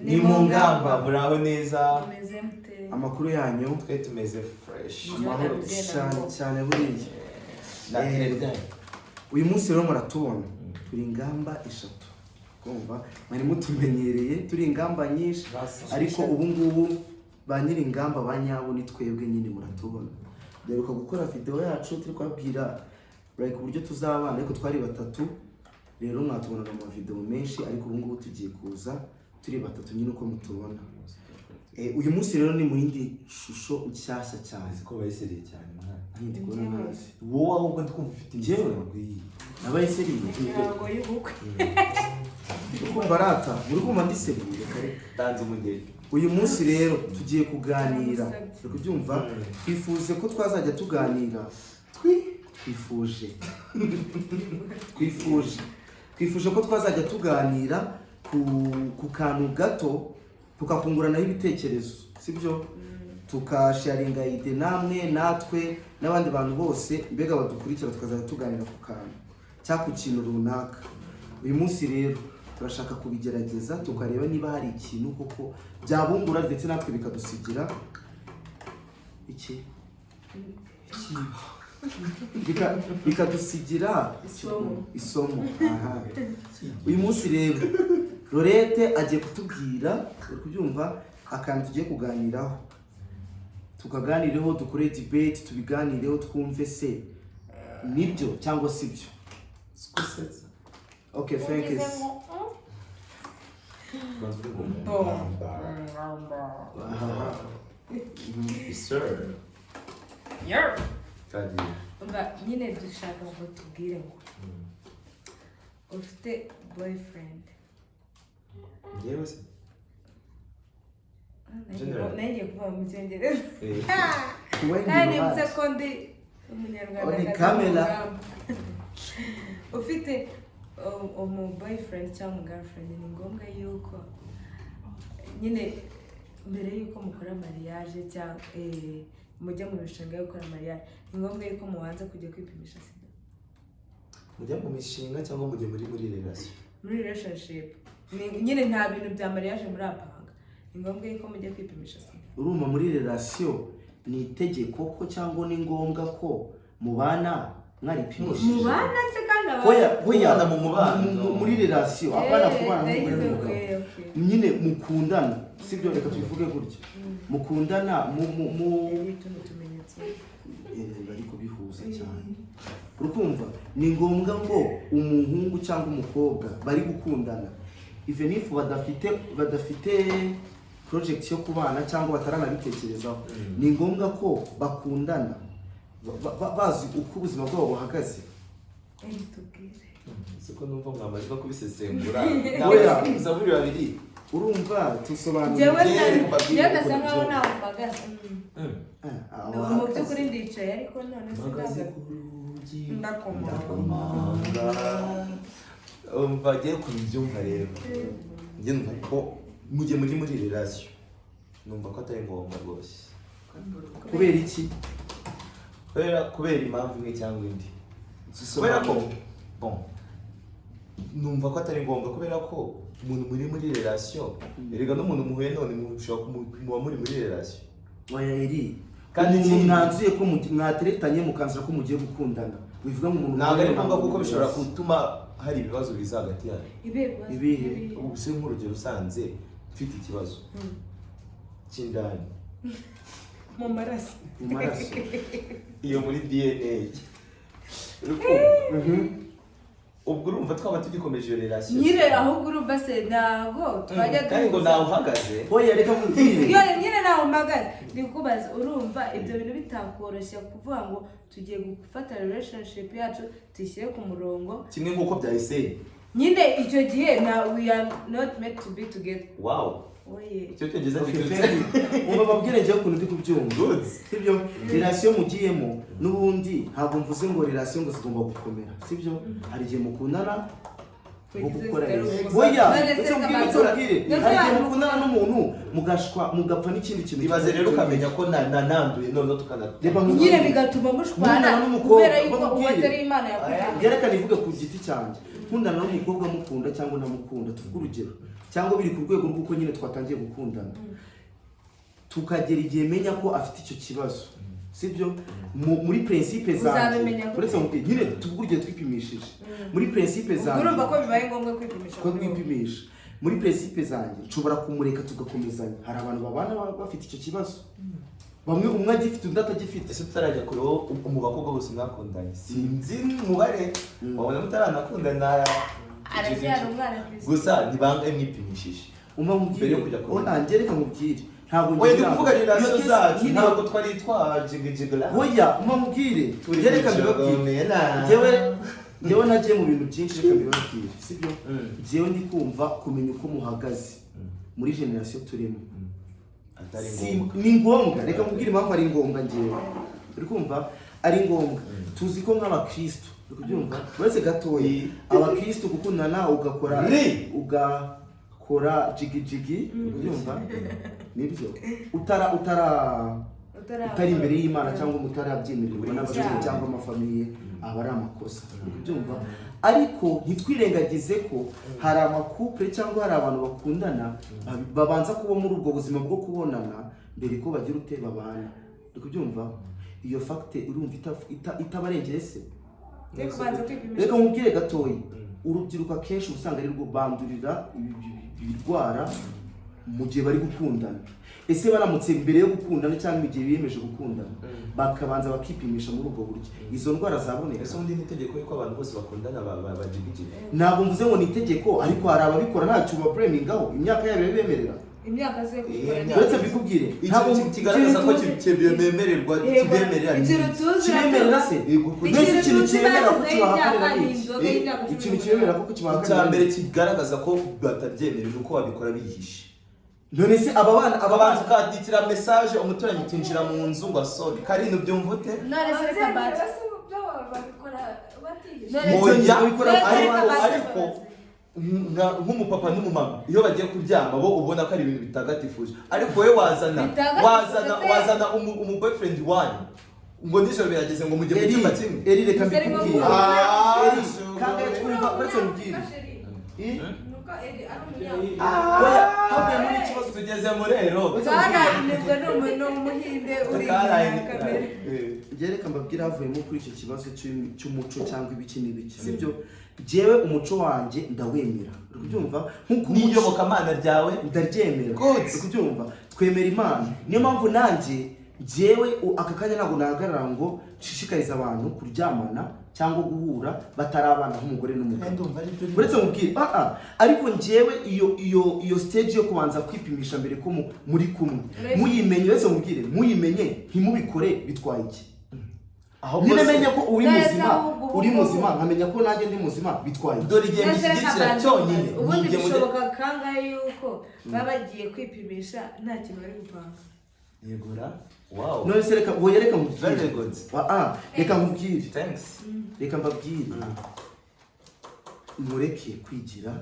Ni mu ngamba muraho neza amakuru yanyu twe tumeze fresh amahoro cyane buriya nakirya uyu munsi rero muratubona turi ingamba eshatu kumva mwari mutumenyereye turi ingamba nyinshi ariko ubu ngubu ba nyiri ingamba banyabo ni twebwe nyine muratubona duheruka gukora video yacu turi kwabwira like uburyo tuzabana ariko twari batatu rero mwatubonaga mu video menshi ariko ubu ngubu tugiye kuza turi batatu nyine uko mutubona uyu munsi rero ni mu yindi shusho nshyashya cyane ko bayiseriye cyane ndi kubona nazi wowe ahubwo ndi kumva ufite njyewe nabayiseriye ntabwo y'ubukwe uko barata muri kumva ndi seriye kare danze umugeri uyu munsi rero tugiye kuganira kubyumva twifuze ko twazajya tuganira twifuje ko twazajya tuganira ku kantu gato tukakunguranaho ibitekerezo sibyo tukasharinga ide namwe natwe n'abandi bantu bose mbega badukurikira tukazajya tuganira ku kantu cyangwa ku kintu runaka uyu munsi rero turashaka kubigerageza tukareba niba hari ikintu koko byabungura ndetse natwe bikadusigira iki bikadusigira isomo aha uyu munsi rero Laurette agiye kutubwira kubyumva akantu tugiye kuganiraho tukaganireho dukore debate tubiganireho twumve se nibyo cyangwa sibyo okay thank you sir nyine dushaka ngo tubwire ngo ufite boyfriend njyewe se nanjye kuva mu cyongereza When kandi you mvuze ask. ko ndi umunyarwanda Oni kamera. ufite umu boyfriend cyangwa umu girlfriend ni ngombwa yuko nyine mbere yuko mukora mariage cyangwa mujya mu mishinga yo gukora mariage ni ngombwa yuko mubanza kujya kwipimisha sida mujya mu mishinga cyangwa mujye muri relation muri relationship nyine nta bintu bya mariage murapanga ni ngombwa yuko mujya kwipimisha sida urumva muri relation ni itegeko ko cyangwa ni ngombwa ko mubana mwaripimisha mubana se kandi Kuyana mu mubano muri relation abana kubana nyine mukundana sibyo reka tubivuge gutya mukundana bari kubihuza cyane urukumva ni ngombwa ngo umuhungu cyangwa umukobwa bari gukundana even if badafite project yo kubana cyangwa bataranabitekerezaho ni ngombwa ko bakundana bazi uko ubuzima bwabo buhagaze siko numva mwamaze no kubisesengura nawe uzaburi babiri urumva tusobanura njyewe ndasa nkaho ntawe mpagaze mu by'ukuri ndicaye ariko none sinagaze ndakomanga bagiye kubyumva rero njye numva ko mujye muri relation numva ko atari ngombwa rwose kubera iki kubera impamvu imwe cyangwa indi kubera ko bon numva ko atari ngombwa kubera ko umuntu muri relation erega n'umuntu muhuye none muba muri relation waya iri kandi umuntu nanzuye ko mwateretanye mukanzira ko mugiye gukundana bivuga ngo umuntu ntabwo ari ngombwa kuko bishobora gutuma hari ibibazo biza hagati yanyu ibihe ubu se nk'urugero usanze mfite ikibazo cy'indani mu maraso iyo muri DNA ubwo urumva twaba tugikomeje iyo relation nyine ahubwo urumva se ntabwo twajya kandi ngo nawe uhagaze oya reka mubwire nyine nawe mpagaze ndi kubaza urumva ibyo bintu bitakoroshya kuvuga ngo tugiye gufata relationship yacu tuyishyire ku murongo kimwe nk'uko byahise nyine icyo gihe we are not meant to be together wow icyo cyongereza giturutse uba babwire njyewe ukuntu ndi kubyumva sibyo relation mugiyemo n'ubundi ntabwo mvuze ngo relation ngo zigomba gukomera sibyo hari igihe mukundana gukora oya ese mbwire hari mukundana n'umuntu mugapfa n'ikindi kintu ibaze rero ukamenya ko nananduye none tukanareba nyine bigatuma mushwana kubera yuko uwatari Imana yakubwiye byerekana ivuga ku giti cyanjye nkundana n'umukobwa mukunda cyangwa ntamukunda tuvuga urugero cyangwa biri ku rwego rw'uko nyine twatangiye gukundana tukagera igihe menya ko afite icyo kibazo sibyo muri principe zanjye uretse mubwire nyine tuvuga urugero twipimishije muri principe zanjye urumva ko bibaye ngombwa kwipimisha muri principe zanjye nshobora kumureka tugakomezanya hari abantu babana bafite icyo kibazo bamwe umwe agifite undi atagifite ese tutarajya kureho mu bakobwa bose mwakundanye sinzi umubare wabona mutaranakundana arabyara umwana gusa ntibangaye mwipimishije mbere yo kujya kubona reka mubwire ntabwo ngiye kuvuga relation zacu ntabwo twari twajigijigala oya mubwire reka mbibabwire njyewe nagiye mu bintu byinshi reka mbibabwire sibyo njyewe ndi kumva kumenya uko muhagaze muri generation turimo ni ngombwa reka mubwire impamvu ari ngombwa njyewe uri kumva ari ngombwa tuzi ko nk'abakristo uri kubyumva uretse gatoya abakristo gukundana ugakora jigijigi ubyumva nibyo utari imbere y'Imana cyangwa mutarabyemererwa n'ababyeyi cyangwa amafamiye aba ari amakosa ubyumva ariko ntitwirengagize ko hari amakupure cyangwa hari abantu bakundana babanza kuba muri ubwo buzima bwo kubonana mbere ko bagira ute babana ubyumva iyo facte urumva itabarengeye se reka mubwire gatoya urubyiruko akenshi usanga ari rwo bandurira ibirwara mu gihe bari gukundana ese baramutse mbere yo gukundana cyangwa igihe biyemeje gukundana bakabanza bakipimisha muri ubwo buryo izo ndwara zaboneka ese undi n'itegeko yuko abantu bose bakundana bajigijigi ntabwo mvuze ngo ni itegeko ariko hari ababikora ntacyo baburemingaho imyaka yabo yabemerera imyaka ze uretse bikubwire ntabwo kigaragaza ko kibemererwa kibemerera kibemerera se mbese ikintu kibemerera ko kibahakorera ikintu kibemerera ko kibahakorera icya mbere kigaragaza ko batabyemerera uko babikora bihishe none se aba bana ukandikira message umuturanyi utinjira mu nzu ngo asore karino byumva ute none se reka bata babikora batigishije ariko nk'umupapa n'umumama iyo bagiye kuryama bo ubona ko ari ibintu bitagatifuje ariko wowe wazana umuboyfriend wanyu ngo nijoro birageze ngo mujye mu cyumba kimwe eri reka mbikubwire eri kandi twumva uretse mubwire havuye muri ikibazo tugezemo rero karanirwa n'umuhinde uri kamere reka mbabwire havuyemo kuri icyo kibazo cy'umuco cyangwa ibiki n'ibiki sibyo jewe umuco wanjye ndawemera ubyumva nkuko n'iyobokamana ryawe ndaryemera ubyumva twemera Imana niyo mpamvu nanjye jewe aka kanya ntabwo nahagarara ngo nshishikarize abantu kuryamana cyangwa guhura batarabana nk'umugore n'umugabo uretse mubwire ariko njyewe iyo stage yo kubanza kwipimisha mbere ko muri kumwe muyimenye uretse mubwire muyimenye ntimubikore bitwaye iki nyine menya ko uri muzima nkamenya ko nanjye ndi muzima bitwaye dore igihe bishyigikira cyonyine ubundi bishoboka kangahe yuko baba bagiye kwipimisha nta kintu bari gupanga yegura wow none se reka mubwire very good reka mubwire thanks reka mbabwire mureke kwigira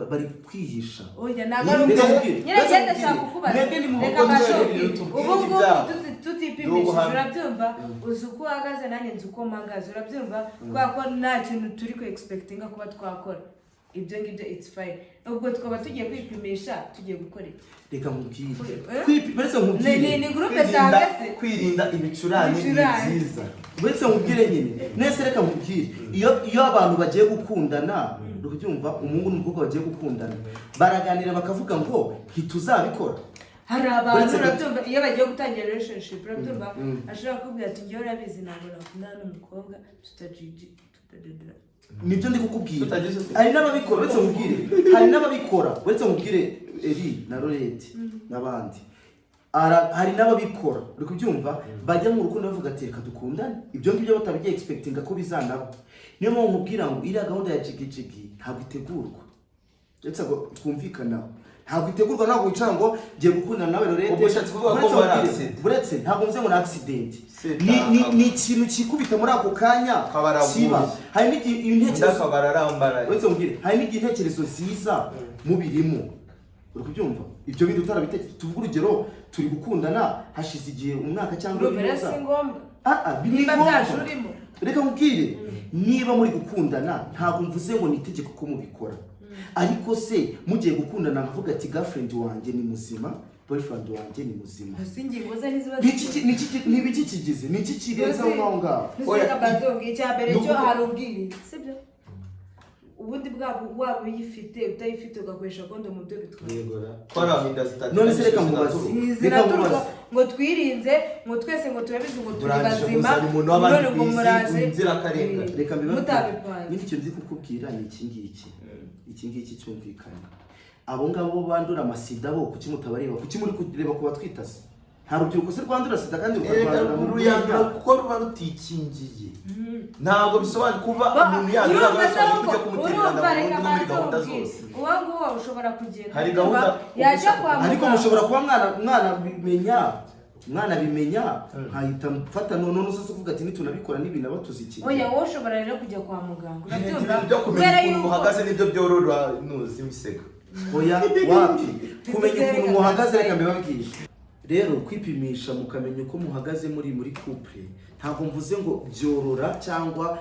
bari kwihisha oya ntabwo nyine ndashaka kukubaza reka bashoke ubu ngubu tutipimishije urabyumva uzi uko uhagaze nanjye nzi uko mpagaze urabyumva kubera ko nta kintu turi ku expectinga kuba twakora ibyo ngibyo it's fine ubwo twaba tugiye kwipimisha tugiye gukora iki reka mubwire uretse mubwire ni groupe zahagaze kwirinda ibicurane ni byiza uretse mubwire nyine nese reka mubwire iyo abantu bagiye gukundana urubyumva umuhungu n'umukobwa bagiye gukundana baraganira bakavuga ngo ntituzabikora hari abantu urabyumva iyo bagiye gutangira relationship urabyumva ashobora kubwira ati njyewe urabizi ntabwo nakundana n'umukobwa tutajiji tutadedera nibyo ndi kukubwira hari n'ababikora uretse mubwire hari n'ababikora uretse mubwire eri na Laurette n'abandi hari n'ababikora uri kubyumva bajya mu rukundo bavuga ati reka dukundane ibyo ngibyo batabigiye expectinga ko bizanaba niyo mpamvu nkubwira ngo iriya gahunda ya jigijigi ntabwo itegurwa ndetse ngo twumvikana ntabwo itegurwa ntabwo wicara ngo ngiye gukundana nawe Laurette ubushatse kuvuga ko bari accident buretse ntabwo mvuze ngo ni accident ni ikintu kikubita muri ako kanya kiba hari n'igihe intekerezo uretse mbwire hari n'igihe intekerezo ziza mubirimo uri kubyumva ibyo bindi utarabitekereje tuvuga urugero turi gukundana hashize igihe umwaka cyangwa ibiri si ngombwa nimba byashurimo reka nkubwire niba muri gukundana ntabwo mvuze ngo ni itegeko ko mubikora ariko se mugiye gukundana nkavuga ati girlfriend wanjye ni muzima boyfriend wanjye ni muzima ingingo ze niziba n'ibiki kigize ni iki kirenze aho ngaho oya bazongiye cyambere cyo hari ubwiri sibyo ubundi bwabo waba uyifite utayifite ugakoresha kondo mu byo bitwara twaraminda zitatu none se reka mubaze ngo twirinze ngo twese ngo turabizi ngo turi bazima none ngo muraze inzirakarengane reka mbibaze n'icyo nzi kukubwira ni iki ngiki cyumvikana abo ngabo bandura amasida bo kuki mutabareba kuki muri kureba ku batwitase nta rubyiruko se rwandura sida kandi ukarwandura mu ruyandura kuko ruba rutikingiye ntabwo bisobanura kuba umuntu yandura agasobanura kujya kumutererana burundu no muri gahunda zose uwo nguwo ushobora kugenda hari gahunda yajya kwa muganga ariko mushobora kuba mwana bimenya nkahita mfata none usoze kuvuga ati nitunabikora n'ibintu aba tuzikiye oya wowe ushobora rero kujya kwa muganga urabyumva byo kumenya ukuntu uhagaze nibyo byorora nuzi imisego oya wapi kumenya ukuntu muhagaze reka mbibabwire rero kwipimisha mukamenya uko muhagaze muri couple ntabwo mvuze ngo byorora cyangwa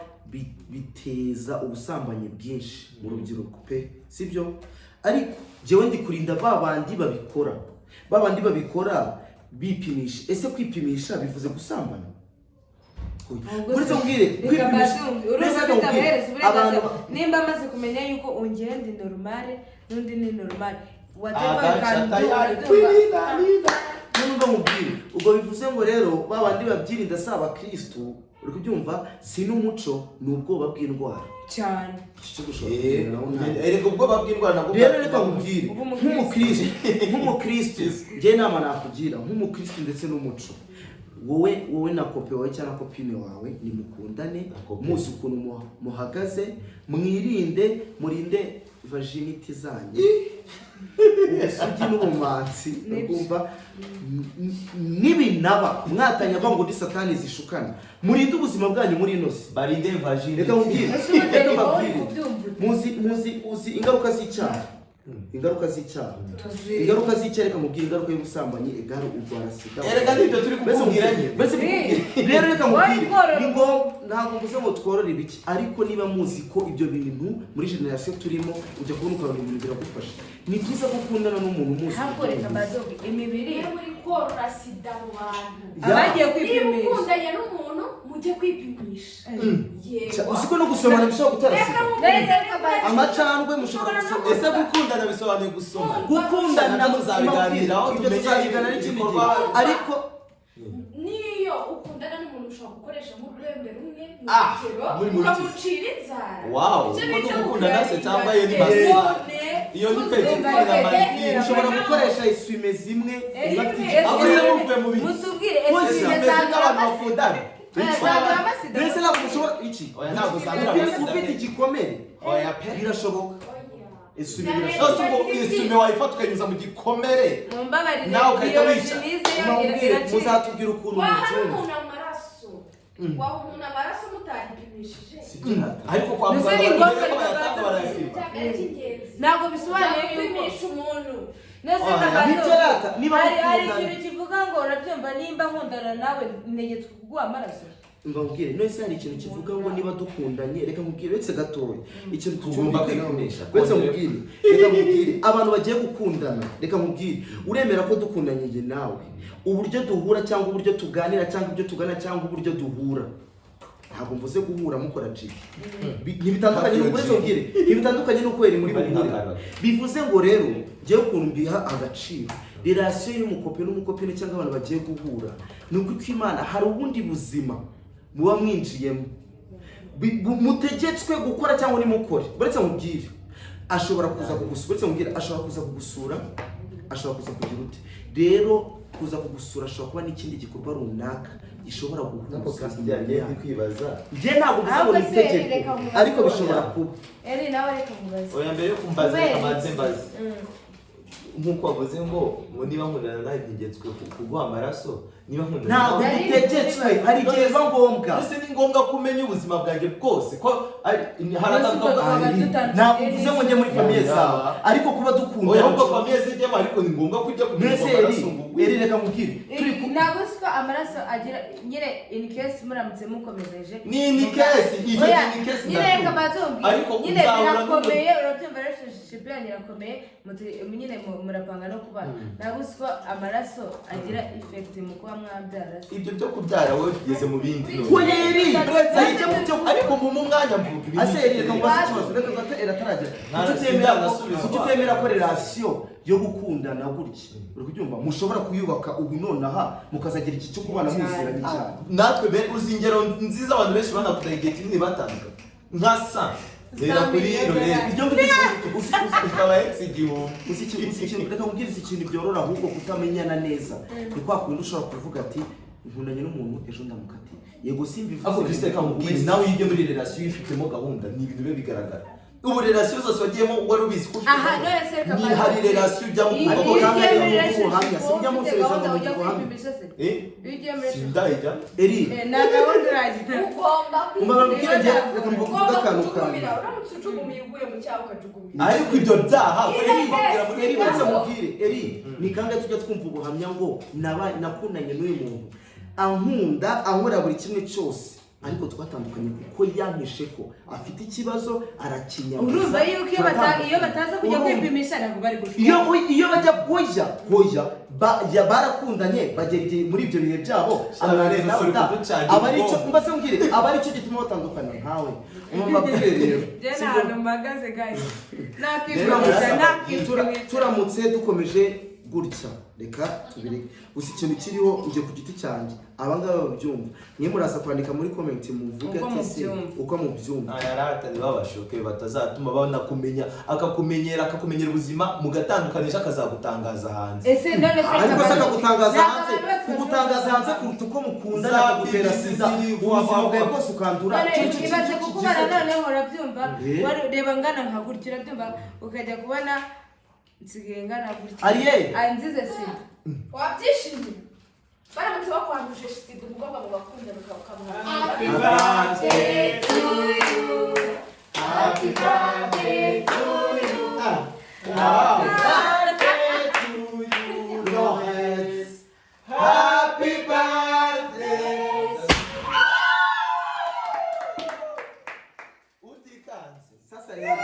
biteza ubusambanyi bwinshi mu rubyiruko pe sibyo ariko jewe ndi kurinda babandi babikora bipimisha ese kwipimisha bivuze gusambana uretse mbwire kwipimisha nimba amaze kumenya yuko ongera ndi normale n'undi ni normale nubwo mubwire ubwo bivuze ngo rero babandi babyirinda si abakristu uri kubyumva si n'umuco ni ubwoba bw'indwara cyane erega ubwoba bw'indwara nabwo rero reka nkubwire nk'umukristu njye inama nakugira nk'umukristu ndetse n'umuco wowe na kope wawe cyangwa kopine wawe nimukundane muzi ukuntu muhagaze murinde virginity zanyu ubusugi n'ubumanzi urumva n'ibinaba mwatanya ngo ndi satani zishukana murinde ubuzima bwanyu muri inoze barinde virginity reka nkubwire muzi ingaruka z'icyaha reka mubwire ingaruka y'ubusambanyi egare urwara sida erega nibyo turi kukubwiranye rero reka mubwire ni ngo ntabwo mvuze ngo tworore ibiki ariko niba muzi ko ibyo bintu muri generation turimo ujya kubona ukabona ibintu biragufasha ni byiza gukundana n'umuntu muzi hakoreka bazoga imibiri muri korora sida mu bantu abagiye kwipimisha ukundanye n'umuntu mujye kwipimisha yego usiko no gusomana bishobora gutera sida amacandwe mushobora gusoma ese gukundana bisobanuye gusoma gukundana tuzabiganiraho tumenyana n'ikindi gihe ariko niyo ukundana n'umuntu ushobora gukoresha nk'ururembe rumwe urugero ukamucira inzara ni gukundana se cyangwa iyo ni masera iyo ni pedicure na manicure ushobora gukoresha isume zimwe aho iyo muvuye mu biti mutubwire isume z'abantu bakundana mbese ntabwo ushobora iki ntabwo uzamira amasida ufite igikomere birashoboka isume wayifata ukanyuza mu gikomere nawe ugahita wica muzatubwira ukuntu umuntu amaraso waha umuntu amaraso mutaripimishije ariko kwa muganga ko bayatanga barayapima ntabwo bisobanuye kwipimisha umuntu hari ikintu kivuga ngo urabyumva nimba nkundana nawe ntegetswe kuguha amaraso mbabwire nese hari ikintu kivuga ngo niba dukundanye reka nkubwire uretse gatoya ikintu tugomba kwipimisha reka nkubwire abantu bagiye gukundana reka nkubwire uremera ko dukundanye njye nawe uburyo duhura cyangwa uburyo tuganira cyangwa ibyo tugana cyangwa uburyo duhura ntabwo mvuze guhura mukora jiki ntibitandukanye ntibitandukanye n'uko yari muri buhure bivuze ngo rero ngewe ukuntu mbiha agaciro relation y'umukope n'umukopine cyangwa abantu bagiye guhura ni uko Imana hari ubundi buzima muba mwinjiyemo mutegetswe gukora cyangwa nimukore uretse mubwire ashobora kuza kugusura uretse mubwire ashobora kuza kugusura ashobora kuza kugira ute rero kuza kugusura ashobora kuba n'ikindi gikorwa runaka gishobora guhuza kwibaza njye ntabwo mvuze ngo ni itegeko ariko bishobora kuba nawe reka mubaze oya mbere yo kumbaza amaze mbaze nk'uko wavuze ngo niba nkundana nawe ntigetswe kuguha amaraso niba nkundana ntabwo bitegetswe hari igihe biba ngombwa ese ni ngombwa kumenya ubuzima bwanjye bwose ko ntabwo mvuze ngo njye muri famiye zawe ariko kuba dukunda oya ahubwo famiye zijyamo ariko ni ngombwa kujya kumenya amaraso reka mubwire ntabwo siko amaraso agira nyine in case muramutse mukomezeje ni case ije ni case nyine reka bazumbi nyine birakomeye urabyumva relationship yanyu irakomeye nyine murapanga no kubana ntabwo siko amaraso agira effect mu kuba mwabyara ibyo byo kubyara wowe tugeze mu bindi ariko mu mwanya mvuga ibindi aseri reka mubaze ikibazo reka gata erataragera kuki utemera ko relation yo gukundana gutya uri kubyumva mushobora kuyubaka ubu nonaha mukazagira iki cyo kubana muziranye cyane natwe uzingero nziza abantu benshi banakunda igihe kinini batandukanye nka sa rero kuri Laurette ibyo ngibyo ukaba igihumbi reka mubwirize ikintu byorora ahubwo kutamenyana neza ni kwa kundi ushobora kuvuga ati nkundanye n'umuntu ejo ndamukati yego simbivuze ako Christ kamubwire nawe iyo muri relation ifitemo gahunda ni ibintu bibe bigaragara ubu relation zose wagiyemo wari ubizi ko ni hari relation ujya mu buhamya sinjya mu sereza mu buhamya sindayijya eri na gahunda uragira ugomba umubwira njye reka mvuga akantu kanjye uramutse ujugumiye uguye mu cyaha ukajugumira ariko ibyo byaha eri baza mubwire eri ni kangahe tujya twumva ubuhamya ngo nakundanye n'uyu muntu ankunda ankora buri kimwe cyose ariko twatandukanye kuko yampishe ko afite ikibazo arakinyama urumva yuko iyo bataza kujya kwipimisha ntabwo bari gushaka iyo bajya hoya barakundanye bagera muri ibyo bihe byabo aba aricyo gituma batandukana nkawe umubabwire rero ahantu mpagaze guys turamutse dukomeje gutya reka tubireke gusa ikintu kiriho ujye ku giti cyanjye abangaba babyumva niyo muraza kwandika muri comment muvuge ati se uko mubyumva ayaratani babashoke batazatuma banakumenya akakumenyera ubuzima mugatandukanisha akazagutangaza hanze ese none se ariko se akagutangaza hanze kugutangaza hanze kuruta uko mukundana akagutera sida ubuzima bwawe bwose ukandura ibaze kukubana noneho urabyumva reba ngana nka gutya urabyumva ukajya kubona nsigaye ngana gutya anzize sida wabyishimiye baramutse bakwanduje sida umukobwa mu bakunda ukamuha happy birthday to you happy birthday to you happy birthday to you Laurette happy birthday utikanze sasa rero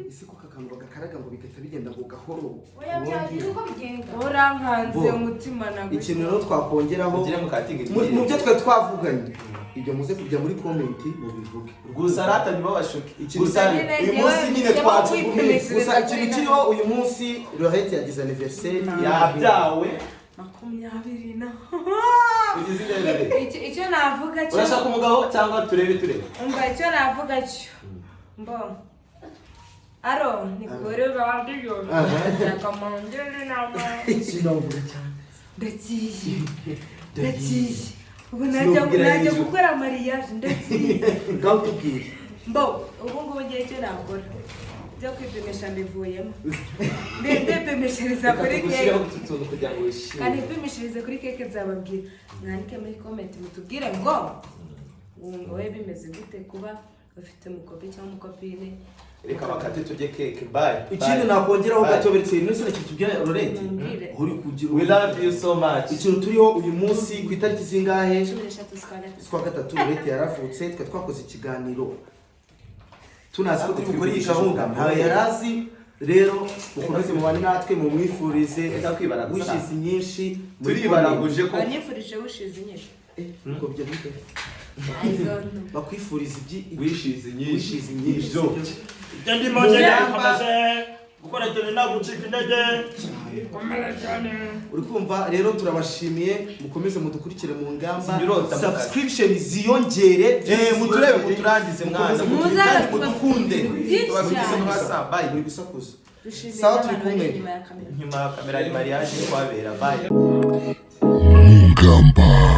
isi ko kakantu bagakaraga ngo bigahita bigenda ngo gahoro urankanze umutima nagwe ikintu rero twakongeraho mu byo twe twavuganye ibyo muze kujya muri comment mubivuge gusa rata ntibabashuke gusa uyu munsi nyine twacukumiye gusa ikintu kiriho uyu munsi Laurette yagize anniversaire yabyawe 20 na ugize irerere icyo navuga cyo urashaka umugabo cyangwa turebe umva icyo navuga cyo aro nikore badiyo yakamandere nama ikinavuga cyane ndagiye ubu najya gukora mariage ndagiye ngaho tubwire ubu ngubu ngiye icyo nakora byo kwipimisha mbivuyemo ndipimishiriza kuri keke kandi ipimishirize kuri keke nzababwira mwandike muri comment mutubwire ngo wowe bimeze gute kuba ufite umukopi cyangwa umukopine reka bakate tujye keke bye ikindi nakongeraho gato beretse nese kitubwira Laurette uri kugira we love you so much ikintu turiho uyu munsi ku itariki zingahe 13 kwa gatatu Laurette yaravutse twe twakoze ikiganiro tunazi ko turi gukora iyi gahunda ntawe yarazi rero mukomeze mubane natwe mu mwifurize wishize nyinshi turibaraguje ko anyifurije wishize nyinshi ngo byo bite bakwifuriza wishize nyinshi ibyo ndimo njye nakomeje gukora cyane nagucika intege uri kumva rero turabashimiye mukomeze mudukurikire mu ngamba Sinirota subscription ziyongere muturebe muturangize mwana Muzaze mudukunde tubafitiye mu WhatsApp bye muri gusakuza dushimiye Sawa, turi n'abantu kumwe. bari inyuma ya kamera nyuma ya kamera ni mariage kwabera bye Ngamba.